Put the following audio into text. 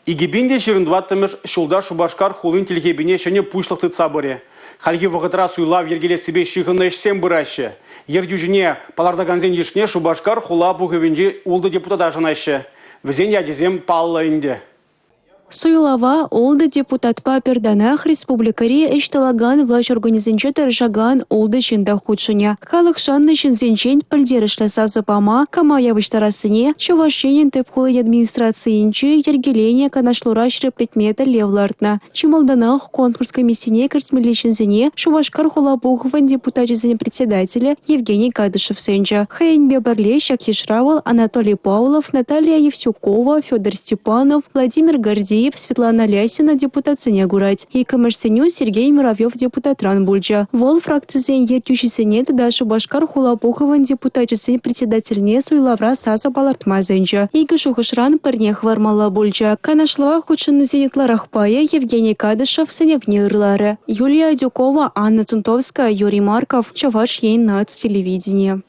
Игибинде шеріндваттымыш шулда шубашкар хулын телгебине шене пушлықты цабыре. Хальги вғытра суйлав ергеле себе шихынна ішсен бұрашы. Ердюжіне палардаганзен ешне шубашкар хула бұғывенде улды депутата жанайшы. Візен ядезем палла инде. Суйлава олды депутатпа перданах республикари эшталаган власть организенче таржаган олды чинда худшыня. Халық шанны шинзенчен пілдерішлі сазыпама, камаявыштарасыне, шывашенен тепхулы администрациинче ергелене канашлура предмета левлартна. Чималданах конкурс комиссине кірсмелешінзіне Шувашкар хулабухован депутатчизіне председателя Евгений Кадышев сенча. Хаянбе барле Шакишравал, Анатолий Павлов, Наталья Евсюкова, Федор Степанов, Владимир Гордеев, Светлана Лясина депутатсыне гурать. И коммерсеню Сергей Муравьев депутатран бульча. Вол фракцизен ертющийсене тада Шубашкар хулабухован депутатчизіне председательне суйлавра саса балартмазенча. И гашухашран парнех вармала бульча. Канашлава худшынны зенитларахпая Евгений Кадышев сыневне ырлары. Юлия Дюкова, Анна Цунтовская, Юрий Марков, Чаваш Ейн Нац телевидение.